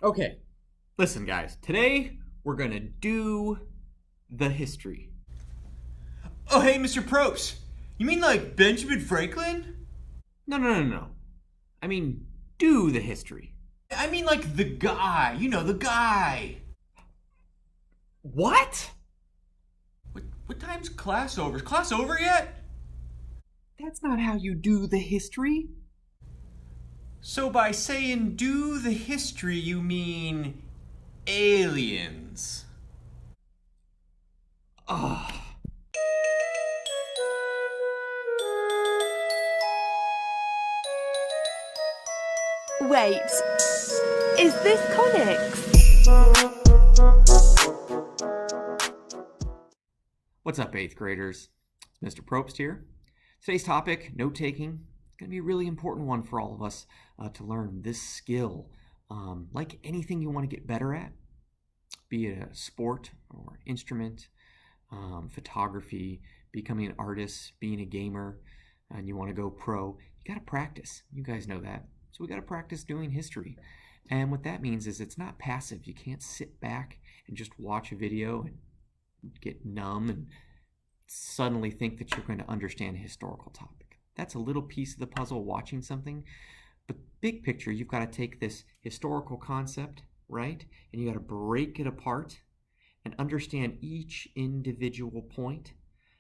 Okay, listen, guys. Today we're gonna do the history. Oh, hey, Mr. Probst. You mean like Benjamin Franklin? No, no, no, no, no. I mean, do the history. I mean like the guy. You know, the guy. What? What time's class over? Is class over yet? That's not how you do the history. So by saying do the history, you mean aliens. Ugh. Wait, is this Connix? What's up, 8th graders? It's Mr. Probst here. Today's topic, note taking, is going to be a really important one for all of us to learn this skill. Like anything you want to get better at, be it a sport or an instrument, photography, becoming an artist, being a gamer, and you want to go pro, you got to practice. You guys know that. So we got to practice doing history. And what that means is it's not passive. You can't sit back and just watch a video and get numb and suddenly think that you're going to understand a historical topic. That's a little piece of the puzzle, watching something. But big picture, you've got to take this historical concept, right? And you got to break it apart and understand each individual point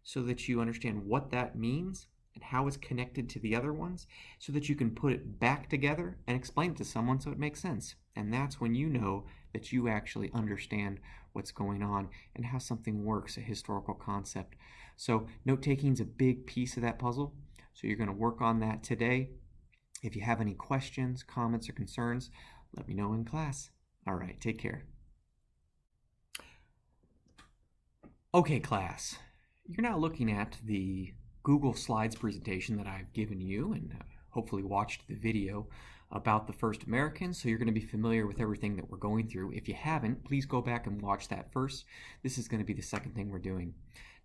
so that you understand what that means and how it's connected to the other ones so that you can put it back together and explain it to someone so it makes sense. And that's when you know that you actually understand what's going on and how something works, a historical concept. So note taking is a big piece of that puzzle. So you're going to work on that today. If you have any questions, comments, or concerns, let me know in class. All right, take care. Okay, class, you're now looking at the Google Slides presentation that I've given you and hopefully watched the video about the first Americans, so you're going to be familiar with everything that we're going through. If you haven't, please go back and watch that first. This is going to be the second thing we're doing.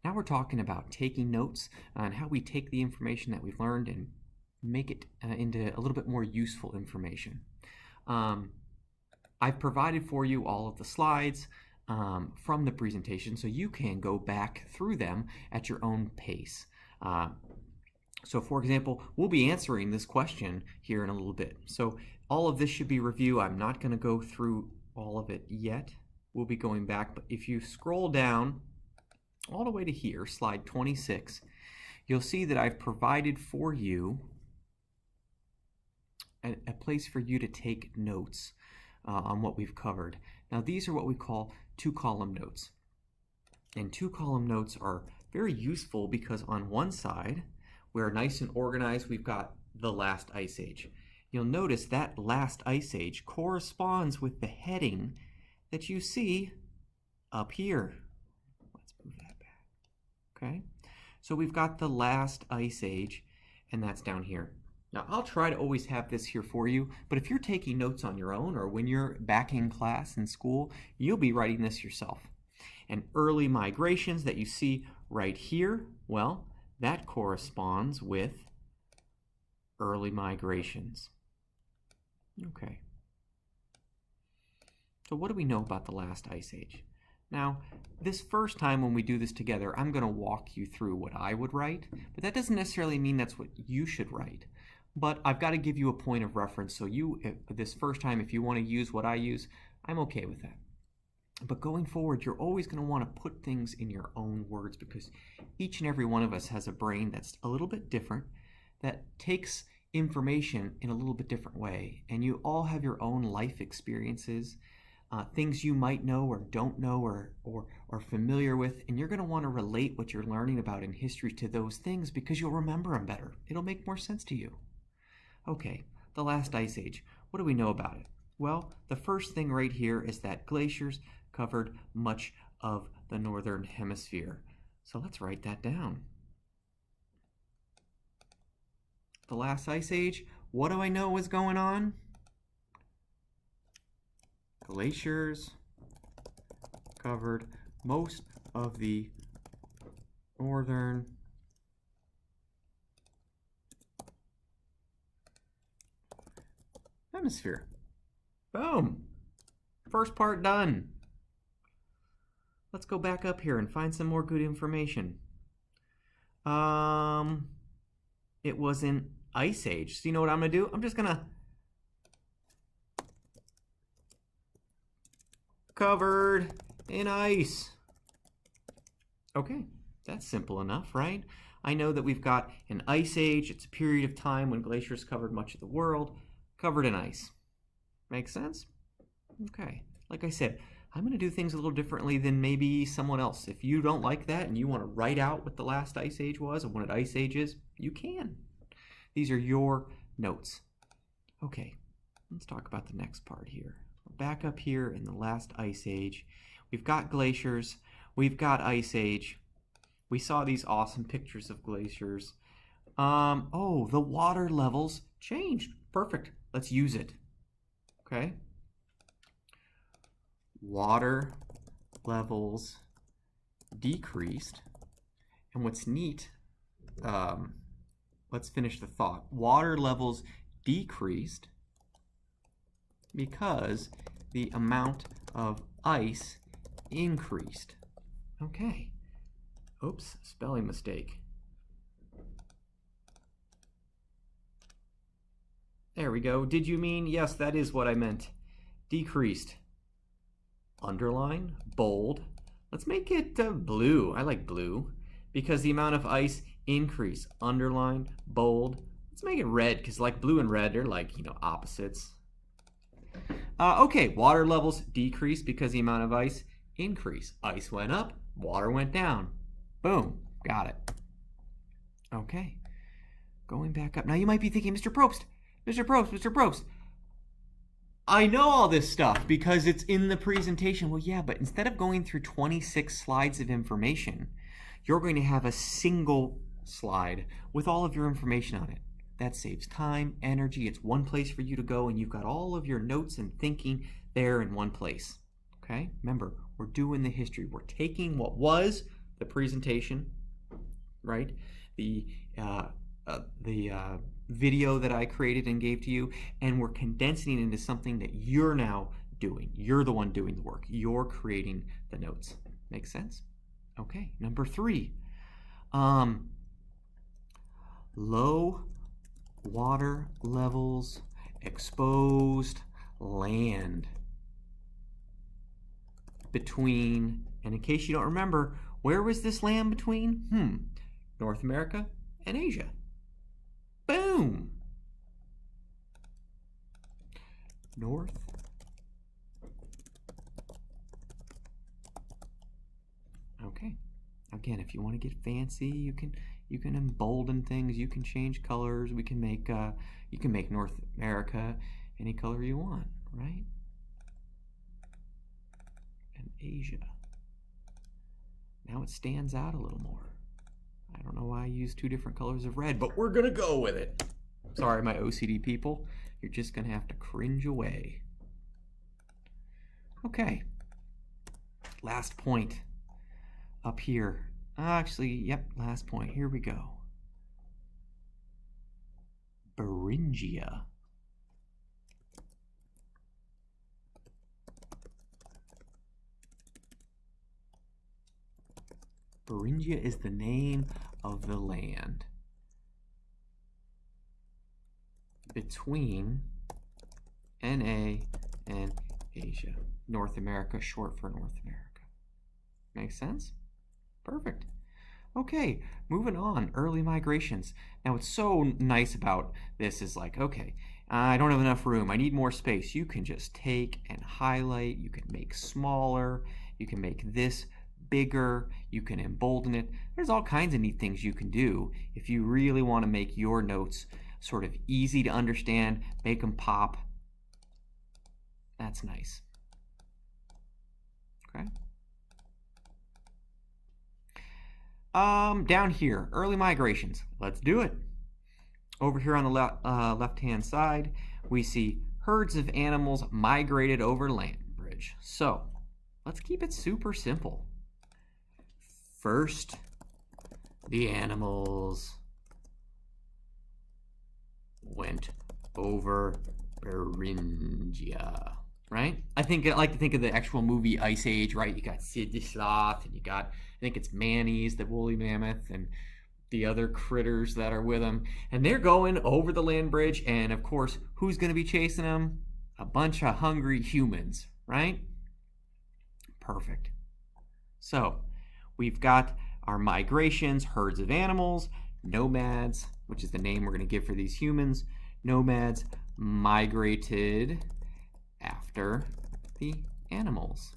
Now we're talking about taking notes and how we take the information that we've learned and make it into a little bit more useful information. I've provided for you all of the slides from the presentation so you can go back through them at your own pace. So for example, we'll be answering this question here in a little bit. So all of this should be review. I'm not going to go through all of it yet. We'll be going back, but if you scroll down all the way to here, slide 26, you'll see that I've provided for you a place for you to take notes on what we've covered. Now these are what we call two-column notes. And two-column notes are very useful because on one side, we're nice and organized. We've got the last ice age. You'll notice that last ice age corresponds with the heading that you see up here. Let's move that back. Okay, so we've got the last ice age, and that's down here. Now, I'll try to always have this here for you, but if you're taking notes on your own or when you're back in class in school, you'll be writing this yourself. And early migrations that you see right here, well, that corresponds with early migrations. Okay. So what do we know about the last ice age? Now, this first time when we do this together, I'm going to walk you through what I would write, but that doesn't necessarily mean that's what you should write. But I've got to give you a point of reference, so this first time, if you want to use what I use, I'm okay with that. But going forward, you're always going to want to put things in your own words because each and every one of us has a brain that's a little bit different, that takes information in a little bit different way. And you all have your own life experiences, things you might know or don't know or are familiar with, and you're going to want to relate what you're learning about in history to those things because you'll remember them better. It'll make more sense to you. Okay, the last ice age. What do we know about it? Well, the first thing right here is that glaciers covered much of the northern hemisphere. So let's write that down. The last ice age, what do I know was going on? Glaciers covered most of the northern hemisphere. Boom. First part done. Let's go back up here and find some more good information. It was an ice age. So you know what I'm gonna do? I'm just gonna covered in ice. Okay, that's simple enough, right? I know that we've got an ice age. It's a period of time when glaciers covered much of the world, covered in ice. Make sense? Okay, like I said, I'm going to do things a little differently than maybe someone else. If you don't like that and you want to write out what the last ice age was and what an ice age is, you can. These are your notes. Okay, let's talk about the next part here. Back up here in the last ice age, we've got glaciers, we've got ice age. We saw these awesome pictures of glaciers. Oh, the water levels changed. Perfect. Let's use it. Okay. Water levels decreased. And what's neat, let's finish the thought. Water levels decreased because the amount of ice increased. Okay. Oops, spelling mistake. There we go. Did you mean? Yes, that is what I meant. Decreased. Underline, bold. Let's make it blue. I like blue because the amount of ice increased. Underline, bold. Let's make it red because like blue and red, they're like, opposites. Okay, water levels decreased because the amount of ice increased. Ice went up, water went down. Boom, got it. Okay, going back up. Now you might be thinking, Mr. Probst, I know all this stuff because it's in the presentation. Well, yeah, but instead of going through 26 slides of information, you're going to have a single slide with all of your information on it. That saves time, energy. It's one place for you to go, and you've got all of your notes and thinking there in one place. Okay? Remember, we're doing the history. We're taking what was the presentation, right? The video that I created and gave to you, and we're condensing it into something that you're now doing. You're the one doing the work. You're creating the notes. Make sense? Okay, number 3. Low water levels, exposed land between, and in case you don't remember, where was this land between? North America and Asia. Boom! North Okay. Again, if you want to get fancy, you can embolden things, you can change colors, you can make North America any color you want, right? And Asia. Now it stands out a little more. I don't know why I used 2 different colors of red, but we're gonna go with it. Sorry, my OCD people. You're just gonna have to cringe away. Okay. Last point up here. Actually, yep, last point. Here we go. Beringia. Beringia is the name of the land between NA and Asia. North America, short for North America. Make sense? Perfect. Okay, moving on. Early migrations. Now, what's so nice about this is like, okay, I don't have enough room. I need more space. You can just take and highlight. You can make smaller. You can make this bigger. You can embolden it. There's all kinds of neat things you can do if you really want to make your notes sort of easy to understand, make them pop. That's nice. Okay. Down here, early migrations. Let's do it. Over here on the left-hand side, we see herds of animals migrated over land bridge. So, let's keep it super simple. First, the animals went over Beringia. right? I like to think of the actual movie Ice Age, right? You got Sid the Sloth, and you got, I think it's Manny's the woolly mammoth, and the other critters that are with them, and they're going over the land bridge, and of course, who's going to be chasing them? A bunch of hungry humans, right? Perfect. So we've got our migrations, herds of animals, nomads, which is the name we're going to give for these humans. Nomads migrated after the animals.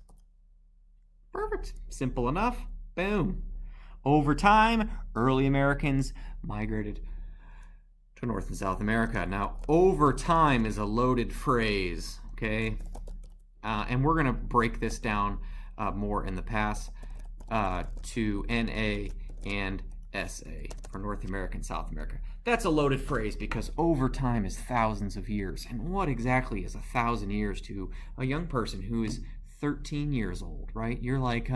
Perfect. Simple enough. Boom. Over time, early Americans migrated to North and South America. Now, over time is a loaded phrase, okay? And we're going to break this down more in the past to NA and SA for North America and South America. That's a loaded phrase because over time is thousands of years. And what exactly is 1,000 years to a young person who is 13 years old, right? You're like,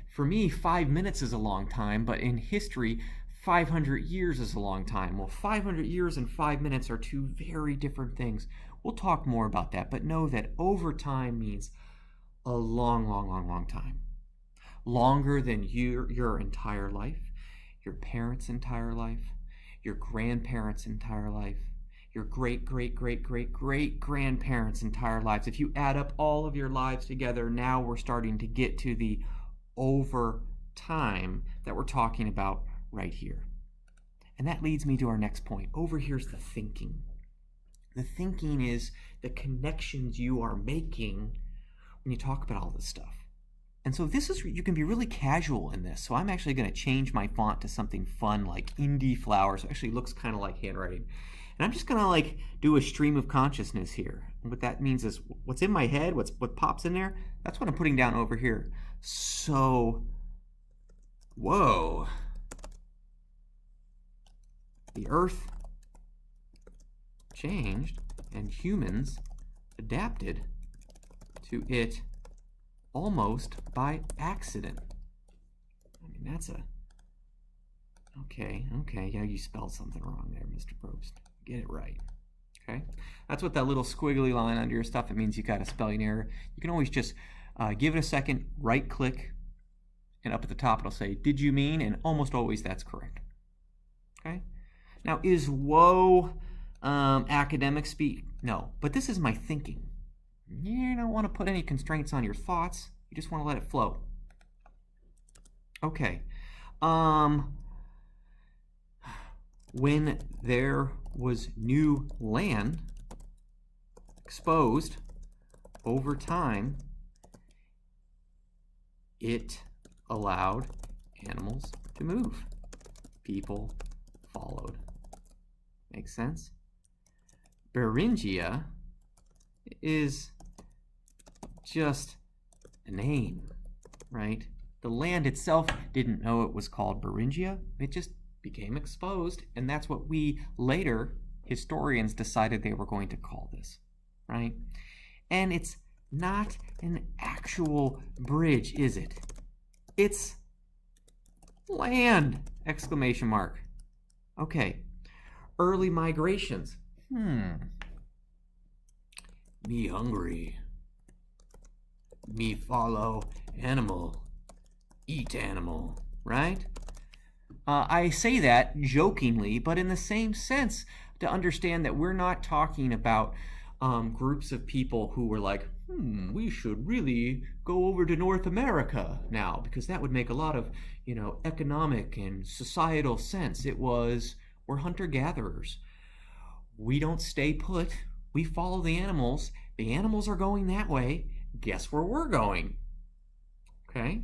for me, 5 minutes is a long time, but in history, 500 years is a long time. Well, 500 years and 5 minutes are two very different things. We'll talk more about that, but know that over time means a long, long, long, long time. Longer than your entire life, your parents' entire life, your grandparents' entire life, your great, great, great, great, great grandparents' entire lives. If you add up all of your lives together, now we're starting to get to the over time that we're talking about right here. And that leads me to our next point. Over here's the thinking. The thinking is the connections you are making when you talk about all this stuff. And so you can be really casual in this. So I'm actually going to change my font to something fun like Indie Flowers. It actually looks kind of like handwriting. And I'm just going to do a stream of consciousness here. And what that means is what's in my head, what pops in there, that's what I'm putting down over here. So, whoa. The Earth changed and humans adapted to it almost by accident. I mean, that's okay, yeah, you spelled something wrong there, Mr. Probst. Get it right. Okay? That's what that little squiggly line under your stuff, it means you got a spelling error. You can always just give it a second, right click, and up at the top it'll say, did you mean? And almost always that's correct. Okay? Now, is whoa academic speak? No, but this is my thinking. You don't want to put any constraints on your thoughts. You just want to let it flow. Okay. When there was new land exposed over time, it allowed animals to move. People followed. Makes sense? Beringia is just a name, right? The land itself didn't know it was called Beringia. It just became exposed, and that's what we later, historians, decided they were going to call this, right? And it's not an actual bridge, is it? It's land! Exclamation mark. Okay. Early migrations. Me hungry. Me follow animal. Eat animal. Right? I say that jokingly, but in the same sense to understand that we're not talking about groups of people who were like, we should really go over to North America now, because that would make a lot of, economic and societal sense. It was, we're hunter-gatherers. We don't stay put. We follow the animals. The animals are going that way. Guess where we're going? Okay?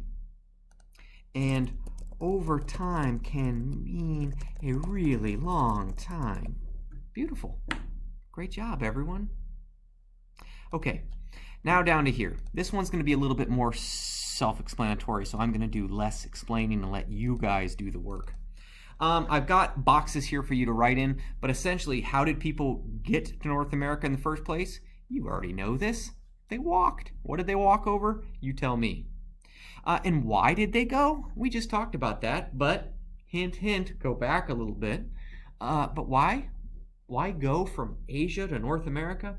And over time can mean a really long time. Beautiful. Great job, everyone. Okay, now down to here. This one's going to be a little bit more self-explanatory, so I'm going to do less explaining and let you guys do the work. I've got boxes here for you to write in, but essentially, how did people get to North America in the first place? You already know this. They walked. What did they walk over? You tell me. And why did they go? We just talked about that, but hint, hint, go back a little bit. But why? Why go from Asia to North America?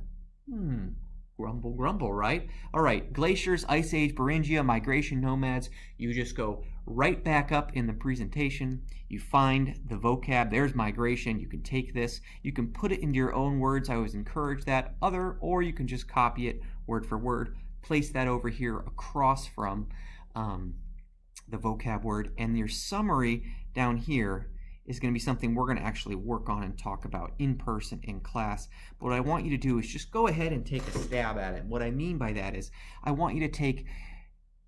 Grumble, grumble, right? All right, glaciers, ice age, Beringia, migration, nomads. You just go right back up in the presentation. You find the vocab. There's migration. You can take this. You can put it into your own words. I always encourage that. Or you can just copy it word for word. Place that over here across from the vocab word. And your summary down here is going to be something we're going to actually work on and talk about in person in class. But what I want you to do is just go ahead and take a stab at it. What I mean by that is I want you to take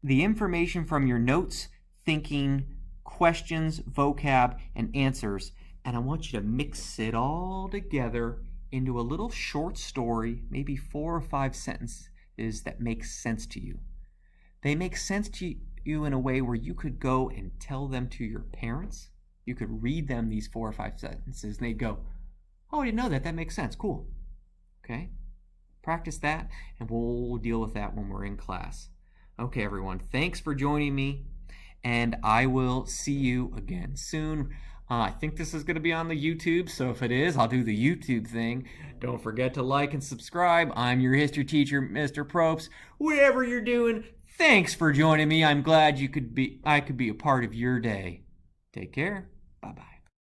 the information from your notes, thinking, questions, vocab, and answers, and I want you to mix it all together into a little short story, maybe 4 or 5 sentences that make sense to you. They make sense to you in a way where you could go and tell them to your parents. You could read them these 4 or 5 sentences and they'd go, oh, I didn't know that. That makes sense. Cool. Okay. Practice that and we'll deal with that when we're in class. Okay, everyone. Thanks for joining me and I will see you again soon. I think this is going to be on the YouTube, so if it is, I'll do the YouTube thing. Don't forget to like and subscribe. I'm your history teacher, Mr. Probst. Whatever you're doing, thanks for joining me. I'm glad I could be a part of your day. Take care. Bye-bye.